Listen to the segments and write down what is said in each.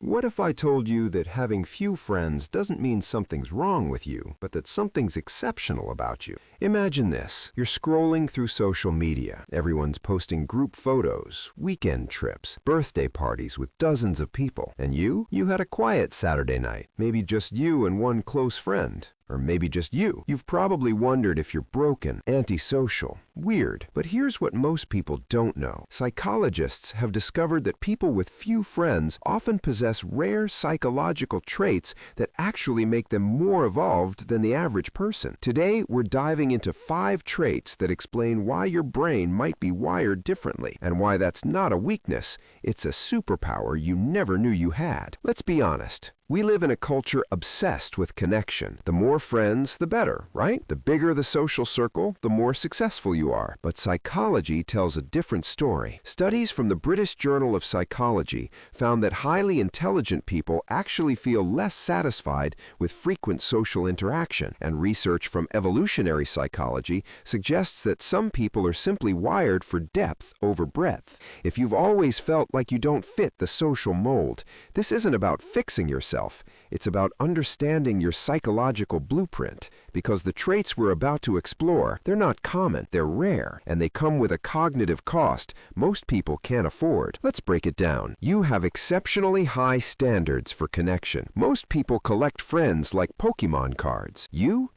What if I told you that having few friends doesn't mean something's wrong with you, but that something's exceptional about you? Imagine this. You're scrolling through social media. Everyone's posting group photos, weekend trips, birthday parties with dozens of people. And you had a quiet Saturday night. Maybe just you and one close friend. Or maybe just you. You've probably wondered if you're broken, antisocial, weird. But here's what most people don't know. Psychologists have discovered that people with few friends often possess rare psychological traits that actually make them more evolved than the average person. Today, we're diving into 5 traits that explain why your brain might be wired differently and why that's not a weakness, it's a superpower you never knew you had. Let's be honest. We live in a culture obsessed with connection. The more friends, the better, right? The bigger the social circle, the more successful you are. But psychology tells a different story. Studies from the British Journal of Psychology found that highly intelligent people actually feel less satisfied with frequent social interaction. And research from evolutionary psychology suggests that some people are simply wired for depth over breadth. If you've always felt like you don't fit the social mold, this isn't about fixing yourself. It's about understanding your psychological blueprint, because the traits we're about to explore, they're not common, they're rare, and they come with a cognitive cost most people can't afford. Let's break it down. You have exceptionally high standards for connection. Most people collect friends like Pokemon cards. You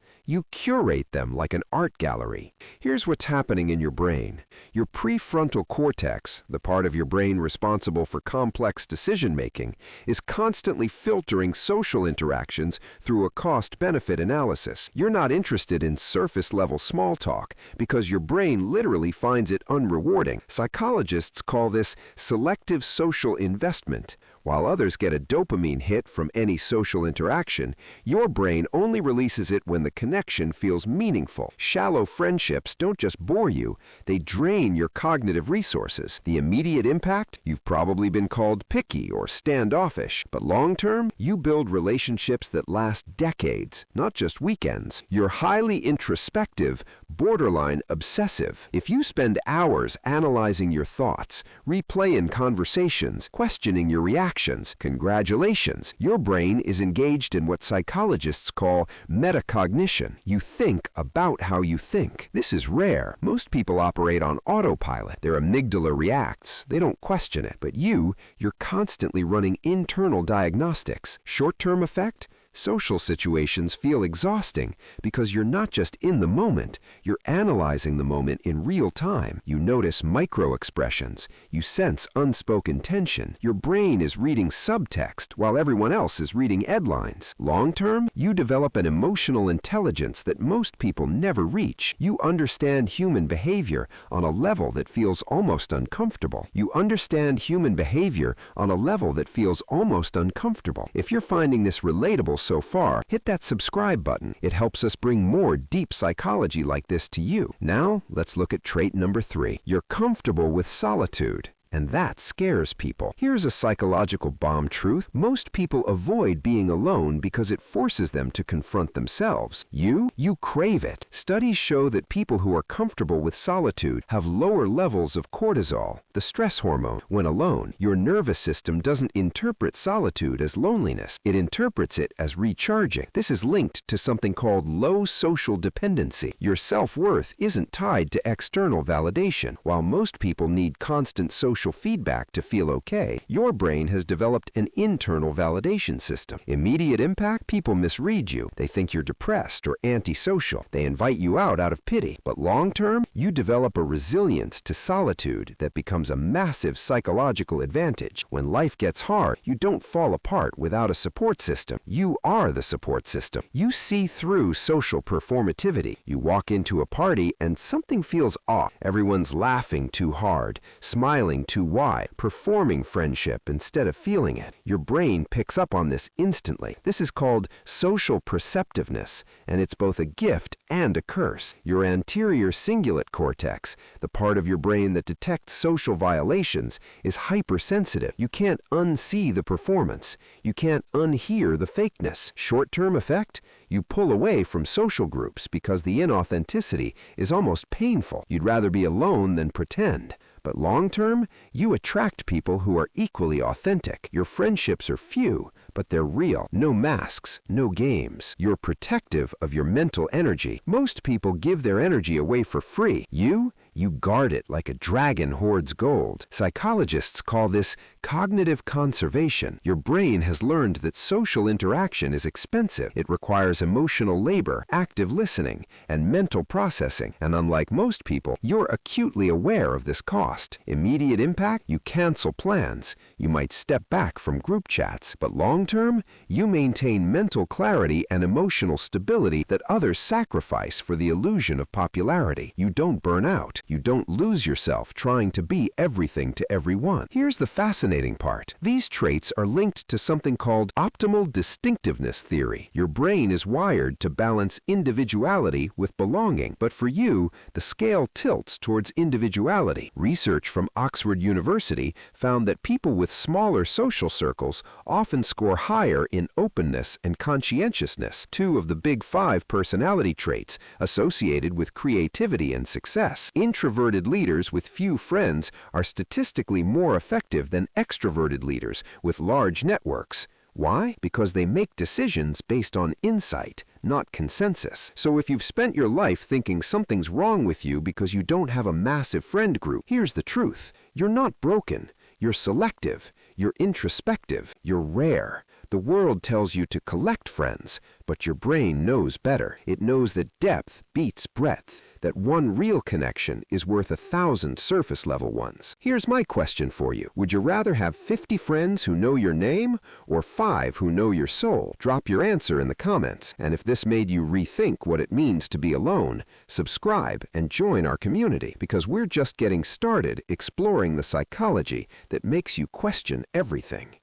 curate them like an art gallery. Here's what's happening in your brain. Your prefrontal cortex, the part of your brain responsible for complex decision-making, is constantly filtering social interactions through a cost-benefit analysis. You're not interested in surface-level small talk because your brain literally finds it unrewarding. Psychologists call this selective social investment. While others get a dopamine hit from any social interaction, your brain only releases it when the connection feels meaningful. Shallow friendships don't just bore you, they drain your cognitive resources. The immediate impact? You've probably been called picky or standoffish, but long-term, you build relationships that last decades, not just weekends. You're highly introspective, borderline obsessive. If you spend hours analyzing your thoughts, replaying conversations, questioning your reactions, congratulations, your brain is engaged in what psychologists call metacognition. You think about how you think. This is rare. Most people operate on autopilot. Their amygdala reacts. They don't question it. But you're constantly running internal diagnostics. Short-term effect? Social situations feel exhausting because you're not just in the moment, you're analyzing the moment in real time. You notice micro-expressions. You sense unspoken tension. Your brain is reading subtext while everyone else is reading headlines. Long-term, you develop an emotional intelligence that most people never reach. You understand human behavior on a level that feels almost uncomfortable. You understand human behavior on a level that feels almost uncomfortable. If you're finding this relatable so far, hit that subscribe button. It helps us bring more deep psychology like this to you. Now, let's look at trait number 3. You're comfortable with solitude. And that scares people. Here's a psychological bomb truth. Most people avoid being alone because it forces them to confront themselves. You crave it. Studies show that people who are comfortable with solitude have lower levels of cortisol, the stress hormone. When alone, your nervous system doesn't interpret solitude as loneliness. It interprets it as recharging. This is linked to something called low social dependency. Your self-worth isn't tied to external validation. While most people need constant social feedback to feel okay, your brain has developed an internal validation system. Immediate impact? People misread you. They think you're depressed or antisocial. They invite you out of pity. But long-term, you develop a resilience to solitude that becomes a massive psychological advantage. When life gets hard, you don't fall apart without a support system. You are the support system. You see through social performativity. You walk into a party and something feels off. Everyone's laughing too hard, smiling too wide, performing friendship instead of feeling it. Your brain picks up on this instantly. This is called social perceptiveness, and it's both a gift and a curse. Your anterior cingulate cortex, the part of your brain that detects social violations, is hypersensitive. You can't unsee the performance. You can't unhear the fakeness. Short-term effect? You pull away from social groups because the inauthenticity is almost painful. You'd rather be alone than pretend. But long-term, you attract people who are equally authentic. Your friendships are few, but they're real. No masks, no games. You're protective of your mental energy. Most people give their energy away for free. You guard it like a dragon hoards gold. Psychologists call this cognitive conservation. Your brain has learned that social interaction is expensive. It requires emotional labor, active listening, and mental processing. And unlike most people, you're acutely aware of this cost. Immediate impact? You cancel plans. You might step back from group chats. But long-term, you maintain mental clarity and emotional stability that others sacrifice for the illusion of popularity. You don't burn out. You don't lose yourself trying to be everything to everyone. Here's the fascinating part. These traits are linked to something called optimal distinctiveness theory. Your brain is wired to balance individuality with belonging, but for you, the scale tilts towards individuality. Research from Oxford University found that people with smaller social circles often score higher in openness and conscientiousness, two of the big 5 personality traits associated with creativity and success. Introverted leaders with few friends are statistically more effective than extroverted leaders with large networks. Why? Because they make decisions based on insight, not consensus. So if you've spent your life thinking something's wrong with you because you don't have a massive friend group, here's the truth. You're not broken. You're selective. You're introspective. You're rare. The world tells you to collect friends, but your brain knows better. It knows that depth beats breadth, that one real connection is worth 1,000 surface-level ones. Here's my question for you. Would you rather have 50 friends who know your name or 5 who know your soul? Drop your answer in the comments. And if this made you rethink what it means to be alone, subscribe and join our community, because we're just getting started exploring the psychology that makes you question everything.